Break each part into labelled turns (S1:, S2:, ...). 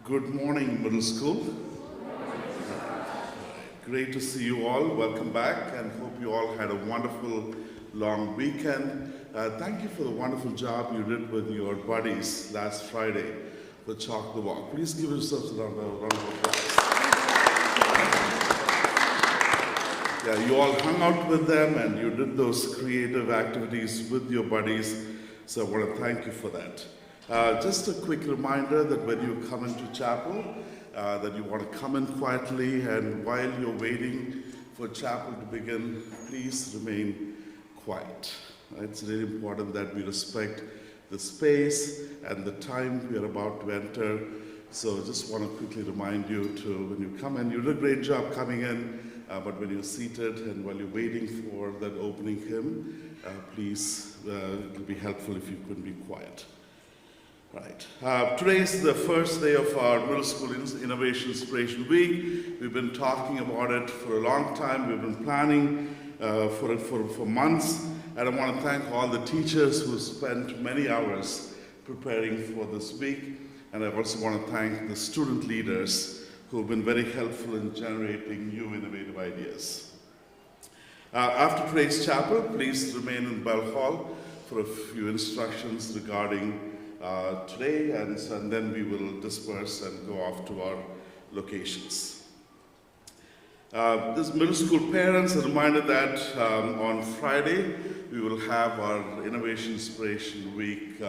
S1: Good morning, middle school. Great to see you all. Welcome back, and hope you all had a wonderful long weekend. Thank you for the wonderful job you did with your buddies last Friday for Chalk the Walk. Please give yourselves a round of applause. Yeah, you all hung out with them and you did those creative activities with your buddies, so I want to thank you for that. Just a quick reminder that when you come into chapel, that you want to come in quietly, and while you're waiting for chapel to begin, please remain quiet. It's really important that we respect the space and the time we are about to enter. So just want to quickly remind you to, when you come in, you did a great job coming in, but when you're seated and while you're waiting for that opening hymn, please, it will be helpful if you could be quiet. Right. Today is the first day of our Middle School Innovation Inspiration Week. We've been talking about it for a long time. We've been planning for it for months. And I want to thank all the teachers who spent many hours preparing for this week. And I also want to thank the student leaders who have been very helpful in generating new innovative ideas. After today's chapel, please remain in Bell Hall for a few instructions regarding today, and then we will disperse and go off to our locations. This middle school parents are reminded that on Friday we will have our Innovation Inspiration Week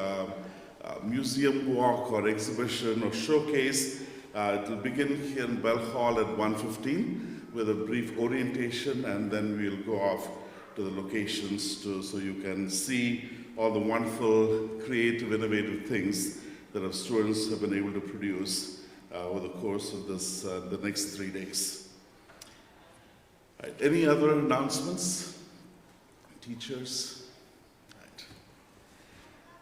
S1: museum walk or exhibition or showcase. It will begin here in Bell Hall at 1:15 with a brief orientation, and then we'll go off to the locations so you can see all the wonderful, creative, innovative things that our students have been able to produce over the course of this, the next 3 days. Right. Any other announcements? Teachers?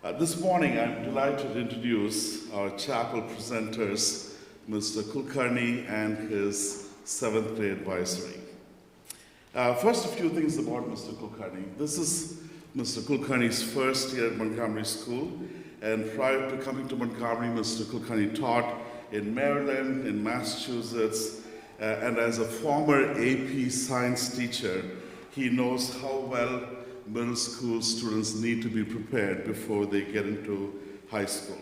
S1: Right. This morning, I'm delighted to introduce our chapel presenters, Mr. Kulkarni and his 7th grade advisory. First, a few things about Mr. Kulkarni. This is Mr. Kulkarni's first year at Montgomery School, and prior to coming to Montgomery, Mr. Kulkarni taught in Maryland, in Massachusetts, and as a former AP science teacher, he knows how well middle school students need to be prepared before they get into high school.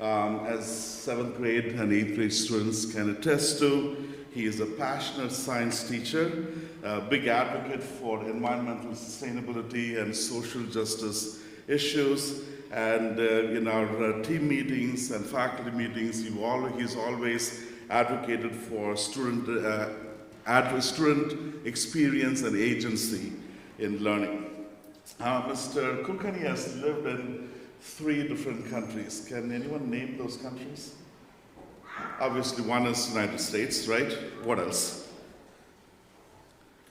S1: As 7th grade and 8th grade students can attest to, he is a passionate science teacher, a big advocate for environmental sustainability and social justice issues. And in our team meetings and faculty meetings, he's always advocated for student experience and agency in learning. Mr. Kulkarni has lived in 3 different countries. Can anyone name those countries? Obviously, one is United States, right? What else?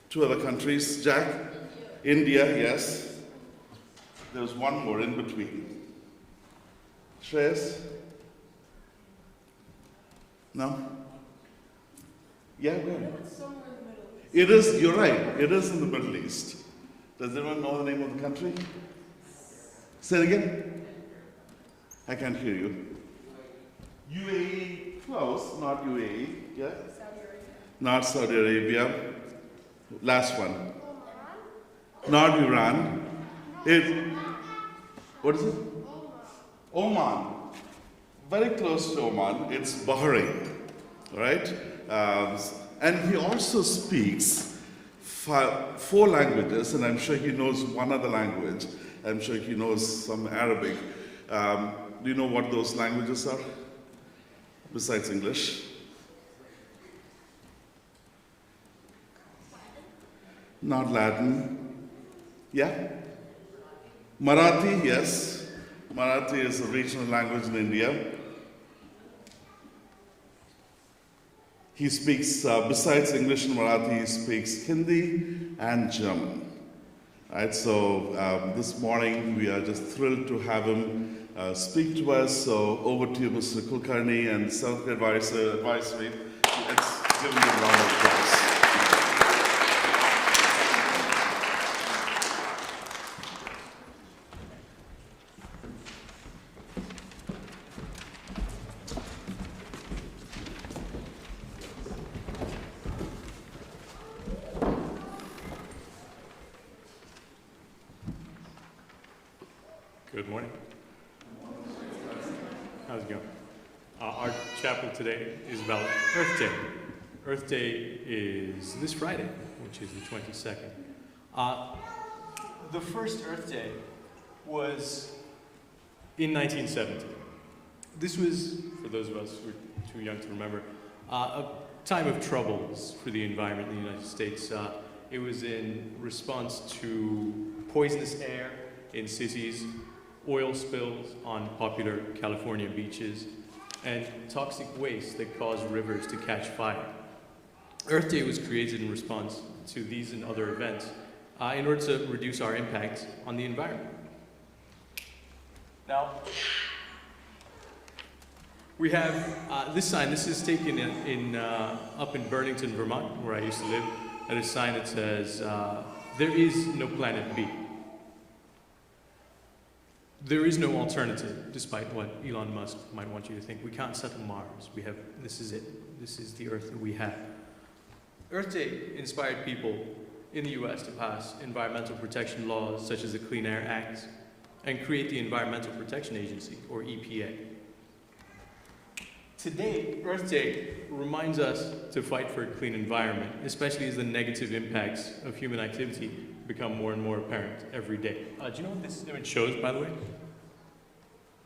S1: 2 other countries. Jack? India, yes. There's one more in between. Shreyas? No? Yeah, where?
S2: It's somewhere in the Middle East.
S1: It is, you're right, it is in the Middle East. Does anyone know the name of the country? Say it again. I can't hear you. UAE, close, not UAE, yeah?
S2: Saudi Arabia.
S1: Not Saudi Arabia. Last one. Not Iran. What is it? Oman. Very close to Oman. It's Bahrain, right? And he also speaks 4 languages, and I'm sure he knows one other language. I'm sure he knows some Arabic. Do you know what those languages are? Besides English? Not Latin. Yeah? Marathi, yes. Marathi is a regional language in India. He speaks, besides English and Marathi, he speaks Hindi and German. Right, so this morning we are just thrilled to have him speak to us. So over to you, Mr. Kulkarni, and 7th grade advisory. Let's give him a round of applause.
S3: Good morning. How's it going? Our chapel today is about Earth Day. Earth Day is this Friday, which is the 22nd. The first Earth Day was in 1970. This was, for those of us who are too young to remember, a time of troubles for the environment in the United States. It was in response to poisonous air in cities, oil spills on popular California beaches, and toxic waste that caused rivers to catch fire. Earth Day was created in response to these and other events in order to reduce our impact on the environment. Now, we have this sign. This is taken up in Burlington, Vermont, where I used to live. And a sign that says, there is no planet B. There is no alternative, despite what Elon Musk might want you to think. We can't settle Mars. This is it. This is the Earth that we have. Earth Day inspired people in the US to pass environmental protection laws such as the Clean Air Act and create the Environmental Protection Agency, or EPA. Today, Earth Day reminds us to fight for a clean environment, especially as the negative impacts of human activity become more and more apparent every day. Do you know what this image shows, by the way? Do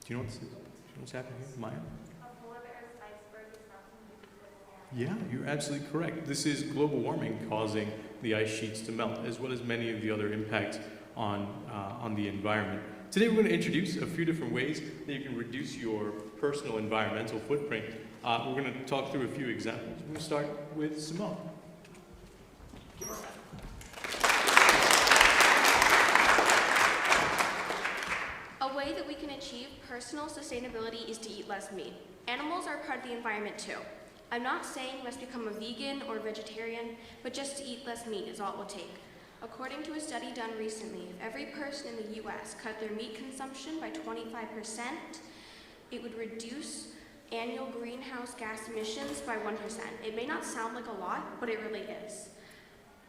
S3: you know what this is? Do you know what's happening here, Maya?
S4: A polar bear's iceberg is melting.
S3: Yeah, you're absolutely correct. This is global warming causing the ice sheets to melt, as well as many of the other impacts on the environment. Today we're going to introduce a few different ways that you can reduce your personal environmental footprint. We're going to talk through a few examples. We're going to start with Simone.
S4: A way that we can achieve personal sustainability is to eat less meat. Animals are part of the environment too. I'm not saying you must become a vegan or vegetarian, but just to eat less meat is all it will take. According to a study done recently, if every person in the US cut their meat consumption by 25%, it would reduce annual greenhouse gas emissions by 1%. It may not sound like a lot, but it really is.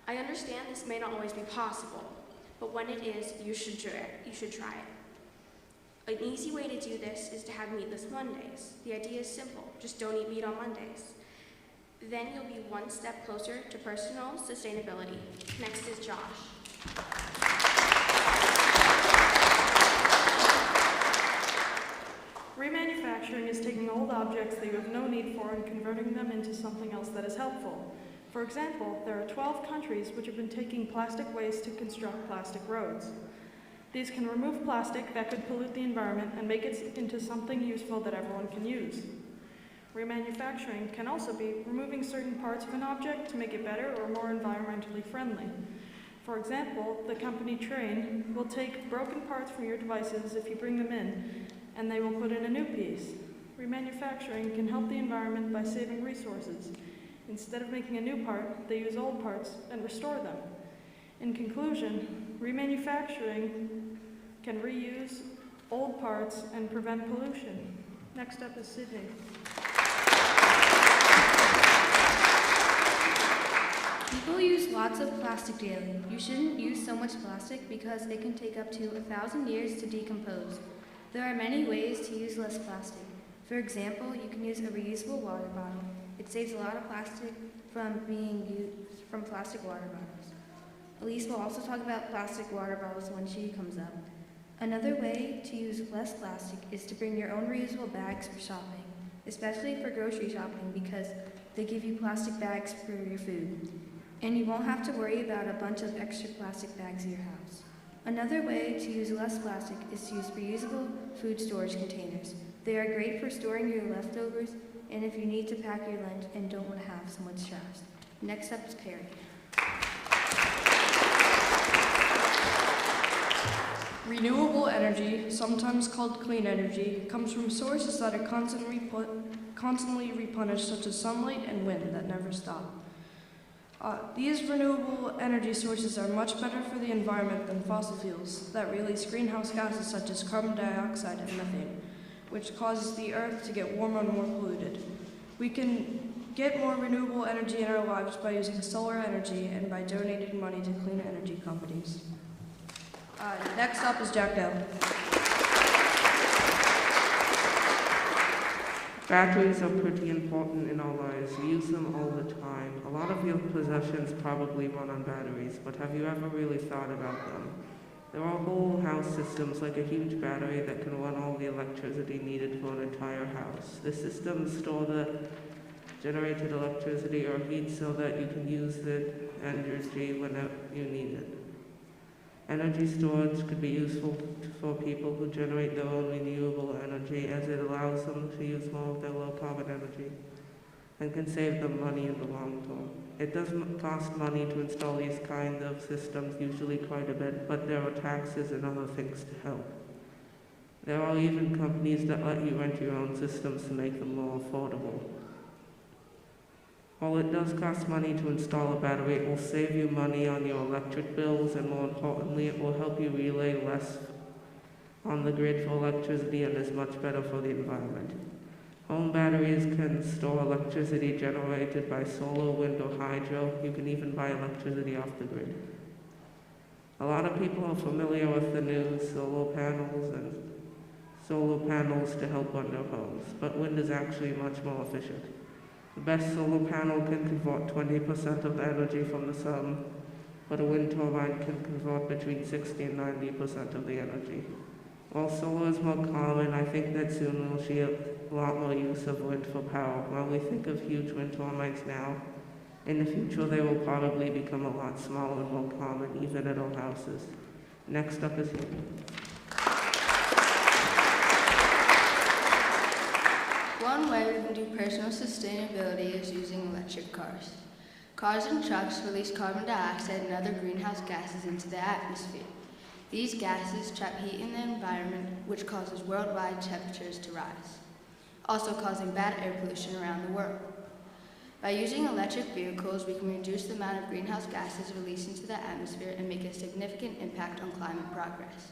S4: I understand this may not always be possible, but when it is, you should try it. An easy way to do this is to have meatless Mondays. The idea is simple, just don't eat meat on Mondays. Then you'll be one step closer to personal sustainability. Next is Josh.
S2: Remanufacturing is taking old objects that you have no need for and converting them into something else that is helpful. For example, there are 12 countries which have been taking plastic waste to construct plastic roads. These can remove plastic that could pollute the environment and make it into something useful that everyone can use. Remanufacturing can also be removing certain parts of an object to make it better or more environmentally friendly. For example, the company Train will take broken parts from your devices if you bring them in, and they will put in a new piece. Remanufacturing can help the environment by saving resources. Instead of making a new part, they use old parts and restore them. In conclusion, remanufacturing can reuse old parts and prevent pollution. Next up is Sydney.
S5: People use lots of plastic daily. You shouldn't use so much plastic because it can take up to 1,000 years to decompose. There are many ways to use less plastic. For example, you can use a reusable water bottle. It saves a lot of plastic from being used from plastic water bottles. Elise will also talk about plastic water bottles when she comes up. Another way to use less plastic is to bring your own reusable bags for shopping, especially for grocery shopping because they give you plastic bags for your food. And you won't have to worry about a bunch of extra plastic bags in your house. Another way to use less plastic is to use reusable food storage containers. They are great for storing your leftovers and if you need to pack your lunch and don't want to have so much trash. Next up is Perry.
S6: Renewable energy, sometimes called clean energy, comes from sources that are constantly replenished, such as sunlight and wind that never stop. These renewable energy sources are much better for the environment than fossil fuels that release greenhouse gases such as carbon dioxide and methane, which causes the earth to get warmer and more polluted. We can get more renewable energy in our lives by using solar energy and by donating money to clean energy companies. Next up is Jack Dale.
S7: Batteries are pretty important in our lives. We use them all the time. A lot of your possessions probably run on batteries, but have you ever really thought about them? There are whole house systems like a huge battery that can run all the electricity needed for an entire house. The systems store the generated electricity or heat so that you can use the energy whenever you need it. Energy storage could be useful for people who generate their own renewable energy, as it allows them to use more of their low-carbon energy and can save them money in the long term. It doesn't cost money to install these kinds of systems, usually quite a bit, but there are taxes and other things to help. There are even companies that let you rent your own systems to make them more affordable. While it does cost money to install a battery, it will save you money on your electric bills, and more importantly, it will help you relay less on the grid for electricity and is much better for the environment. Home batteries can store electricity generated by solar, wind, or hydro. You can even buy electricity off the grid. A lot of people are familiar with the new solar panels to help on their homes, but wind is actually much more efficient. The best solar panel can convert 20% of the energy from the sun, but a wind turbine can convert between 60 and 90% of the energy. While solar is more common, I think that soon we'll see a lot more use of wind for power. While we think of huge wind turbines now, in the future they will probably become a lot smaller and more common, even at our houses. Next up is you.
S8: One way we can do personal sustainability is using electric cars. Cars and trucks release carbon dioxide and other greenhouse gases into the atmosphere. These gases trap heat in the environment, which causes worldwide temperatures to rise, also causing bad air pollution around the world. By using electric vehicles, we can reduce the amount of greenhouse gases released into the atmosphere and make a significant impact on climate progress.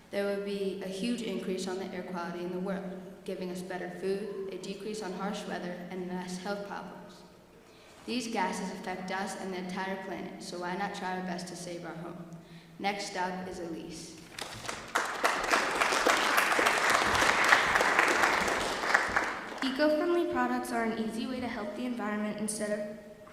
S8: There will be a huge increase on the air quality in the world, giving us better food, a decrease on harsh weather, and less health problems. These gases affect us and the entire planet, so why not try our best to save our home? Next up is Elise.
S5: Eco-friendly products are an easy way to help the environment instead of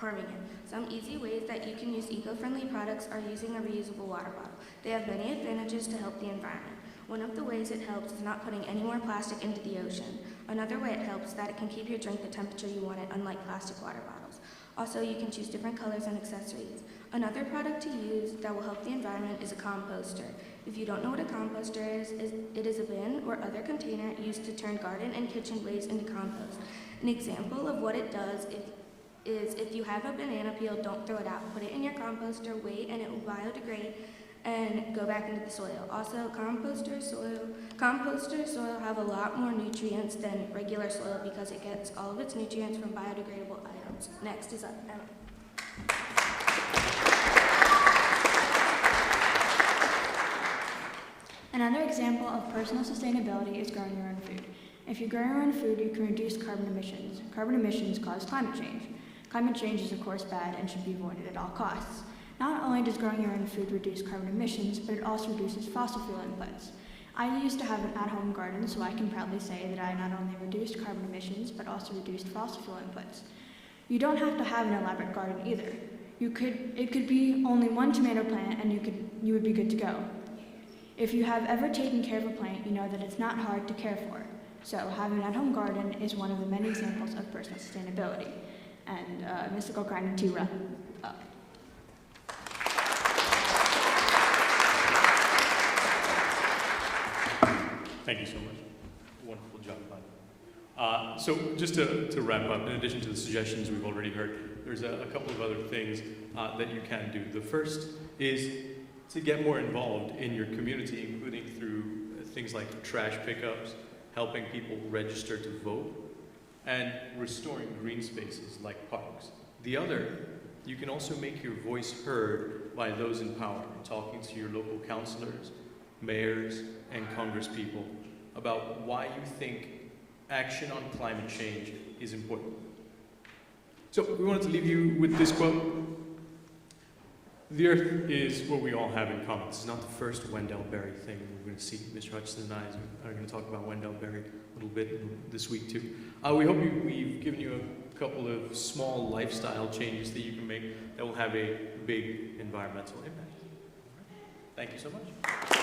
S5: harming it. Some easy ways that you can use eco-friendly products are using a reusable water bottle. They have many advantages to help the environment. One of the ways it helps is not putting any more plastic into the ocean. Another way it helps is that it can keep your drink the temperature you want it, unlike plastic water bottles. Also, you can choose different colors and accessories. Another product to use that will help the environment is a composter. If you don't know what a composter is, it is a bin or other container used to turn garden and kitchen waste into compost. An example of what it does is if you have a banana peel, don't throw it out. Put it in your composter, wait, and it will biodegrade and go back into the soil. Also, composter soil have a lot more nutrients than regular soil because it gets all of its nutrients from biodegradable items. Next is Emma.
S9: Another example of personal sustainability is growing your own food. If you grow your own food, you can reduce carbon emissions. Carbon emissions cause climate change. Climate change is of course bad and should be avoided at all costs. Not only does growing your own food reduce carbon emissions, but it also reduces fossil fuel inputs. I used to have an at-home garden, so I can proudly say that I not only reduced carbon emissions, but also reduced fossil fuel inputs. You don't have to have an elaborate garden either. It could be only one tomato plant and you would be good to go. If you have ever taken care of a plant, you know that it's not hard to care for. So having an at-home garden is one of the many examples of personal sustainability. And Mr. Kulkarni to wrap up.
S3: Thank you so much. Wonderful job, Bob. So just to wrap up, in addition to the suggestions we've already heard, there's a couple of other things that you can do. The first is to get more involved in your community, including through things like trash pickups, helping people register to vote, and restoring green spaces like parks. The other, you can also make your voice heard by those in power, talking to your local councilors, mayors, and congresspeople about why you think action on climate change is important. So we wanted to leave you with this quote. The Earth is what we all have in common. This is not the first Wendell Berry thing we're going to see. Mr. Hutchinson and I are going to talk about Wendell Berry a little bit this week too. We hope we've given you a couple of small lifestyle changes that you can make that will have a big environmental impact. Thank you so much.